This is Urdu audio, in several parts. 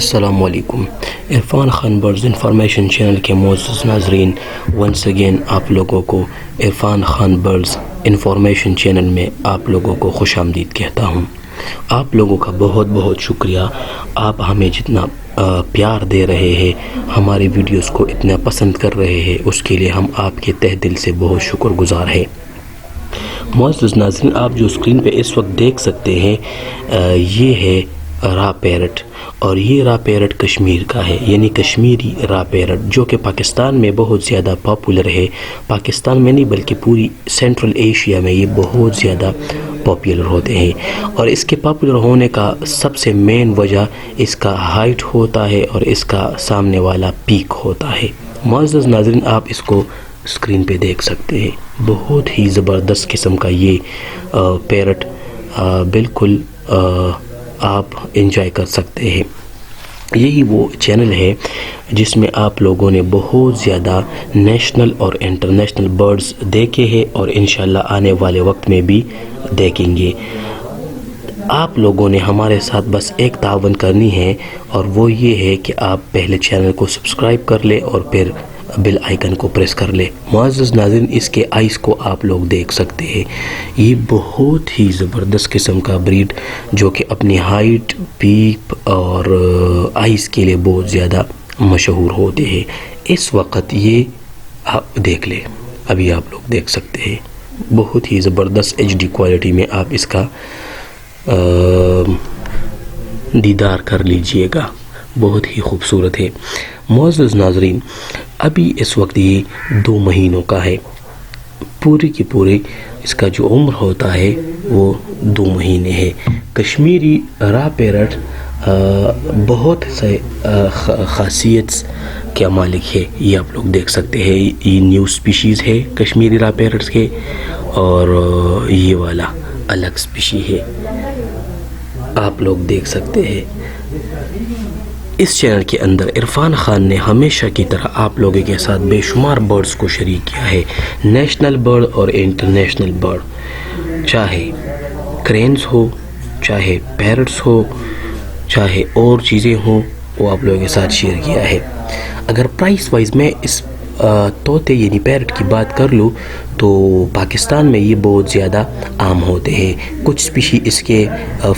السلام علیکم۔ Irfan Khan birds information channel کے معزز ناظرین، ونس اگین آپ لوگوں کو Irfan Khan birds information channel میں آپ لوگوں کو خوش آمدید کہتا ہوں۔ آپ لوگوں کا بہت بہت شکریہ، آپ ہمیں جتنا پیار دے رہے ہیں، ہماری ویڈیوز کو اتنا پسند کر رہے ہیں، اس کے لیے ہم آپ کے تہ دل سے بہت شکر گزار ہیں۔ معزز ناظرین، آپ جو اسکرین پہ اس وقت دیکھ سکتے ہیں یہ ہے را پیرٹ، اور یہ را پیرٹ کشمیر کا ہے، یعنی کشمیری را پیرٹ، جو کہ پاکستان میں بہت زیادہ پاپولر ہے۔ پاکستان میں نہیں بلکہ پوری سینٹرل ایشیا میں یہ بہت زیادہ پاپولر ہوتے ہیں، اور اس کے پاپولر ہونے کا سب سے مین وجہ اس کا ہائٹ ہوتا ہے اور اس کا سامنے والا پیک ہوتا ہے۔ معزز ناظرین، آپ اس کو اسکرین پہ دیکھ سکتے ہیں، بہت ہی زبردست قسم کا یہ پیرٹ، بالکل آپ انجوائے کر سکتے ہیں۔ یہی وہ چینل ہے جس میں آپ لوگوں نے بہت زیادہ نیشنل اور انٹرنیشنل برڈز دیکھے ہیں، اور انشاءاللہ آنے والے وقت میں بھی دیکھیں گے۔ آپ لوگوں نے ہمارے ساتھ بس ایک تعاون کرنی ہے، اور وہ یہ ہے کہ آپ پہلے چینل کو سبسکرائب کر لیں اور پھر بیل آئیکن کو پریس کر لیں۔ معزز ناظرین، اس کے آئیز کو آپ لوگ دیکھ سکتے ہیں، یہ بہت ہی زبردست قسم کا بریڈ جو کہ اپنی ہائٹ، پیپ اور آئیز کے لیے بہت زیادہ مشہور ہوتے ہیں۔ اس وقت یہ آپ دیکھ لیں، ابھی آپ لوگ دیکھ سکتے ہیں، بہت ہی زبردست ایچ ڈی کوالٹی میں آپ اس کا دیدار کر لیجئے گا، بہت ہی خوبصورت ہے۔ معزز ناظرین، ابھی اس وقت یہ 2 مہینوں کا ہے، پوری کی پوری اس کا جو عمر ہوتا ہے وہ 2 مہینے ہے۔ کشمیری را پیرٹ بہت سے خاصیت کا مالک ہے، یہ آپ لوگ دیکھ سکتے ہیں، یہ نیو سپیشیز ہے کشمیری را پیرٹس کے، اور یہ والا الگ سپیشی ہے، آپ لوگ دیکھ سکتے ہیں۔ اس چینل کے اندر عرفان خان نے ہمیشہ کی طرح آپ لوگوں کے ساتھ بے شمار برڈز کو شریک کیا ہے، نیشنل برڈ اور انٹرنیشنل برڈ، چاہے کرینز ہو، چاہے پیرٹس ہو، چاہے اور چیزیں ہوں، وہ آپ لوگوں کے ساتھ شیئر کیا ہے۔ اگر پرائس وائز میں اس طوطے یعنی پیرٹ کی بات کر لوں تو پاکستان میں یہ بہت زیادہ عام ہوتے ہیں۔ کچھ سپیشی اس کے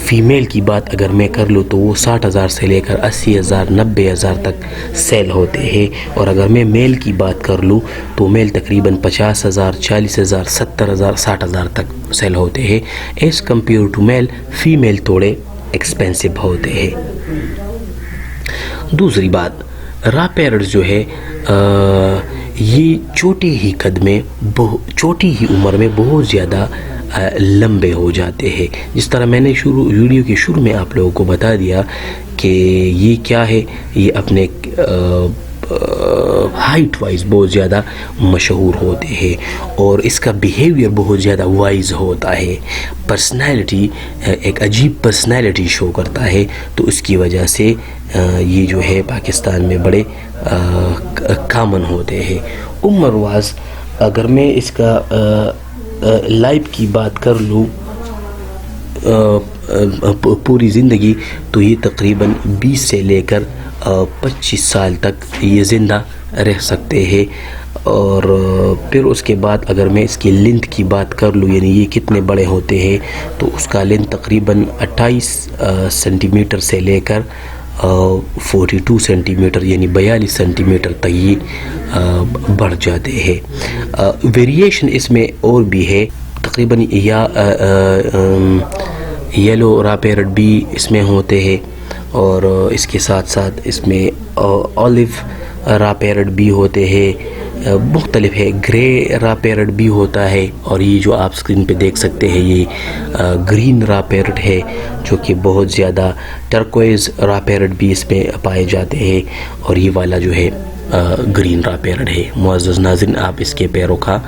فیمیل کی بات اگر میں کر لوں تو وہ 60,000 سے لے کر 80,000 90,000 تک سیل ہوتے ہیں، اور اگر میں میل کی بات کر لوں تو میل تقریباً 50,000 40,000 70,000 60,000 تک سیل ہوتے ہیں۔ As compare to male, female تھوڑے ایکسپینسو ہوتے ہیں۔ دوسری بات، را پیرٹ جو ہے یہ چھوٹی ہی قد میں، چھوٹی ہی عمر میں بہت زیادہ لمبے ہو جاتے ہیں۔ جس طرح میں نے ویڈیو کے شروع میں آپ لوگوں کو بتا دیا کہ یہ کیا ہے، یہ اپنے ہائٹ وائز بہت زیادہ مشہور ہوتے ہیں، اور اس کا بیہیویئر بہت زیادہ وائز ہوتا ہے، پرسنالٹی ایک عجیب پرسنالٹی شو کرتا ہے، تو اس کی وجہ سے یہ جو ہے پاکستان میں بڑے کامن ہوتے ہیں۔ عمر واز اگر میں اس کا لائف کی بات کر لوں پوری زندگی، تو یہ تقریباً 20 سے لے کر 25 سال تک یہ زندہ رہ سکتے ہیں، اور پھر اس کے بعد اگر میں اس کی لینتھ کی بات کر لوں، یعنی یہ کتنے بڑے ہوتے ہیں، تو اس کا لینتھ تقریباً 28 سینٹی میٹر سے لے کر 42 سینٹی میٹر یعنی 42 سینٹی میٹر تک یہ بڑھ جاتے ہیں۔ ویریشن اس میں اور بھی ہے، تقریباً یا یلو را پیرٹ بھی اس میں ہوتے ہیں، اور اس کے ساتھ ساتھ اس میں اولیو را پیرٹ بھی ہوتے ہیں، مختلف ہے، گرے را پیرٹ بھی ہوتا ہے، اور یہ جو آپ اسکرین پہ دیکھ سکتے ہیں یہ گرین را پیرٹ ہے، جو کہ بہت زیادہ ٹرکوائز را پیرٹ بھی اس میں پائے جاتے ہیں، اور یہ والا جو ہے گرین را پیرٹ ہے۔ معزز ناظرین، آپ اس کے پیروں کا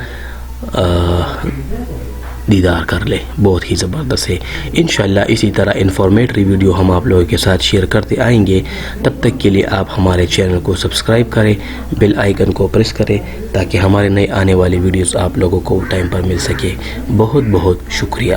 دیدار کر لیں، بہت ہی زبردست ہے۔ انشاءاللہ اسی طرح انفارمیٹری ویڈیو ہم آپ لوگوں کے ساتھ شیئر کرتے آئیں گے، تب تک کے لیے آپ ہمارے چینل کو سبسکرائب کریں، بیل آئیکن کو پریس کریں، تاکہ ہمارے نئے آنے والی ویڈیوز آپ لوگوں کو ٹائم پر مل سکے۔ بہت بہت شکریہ۔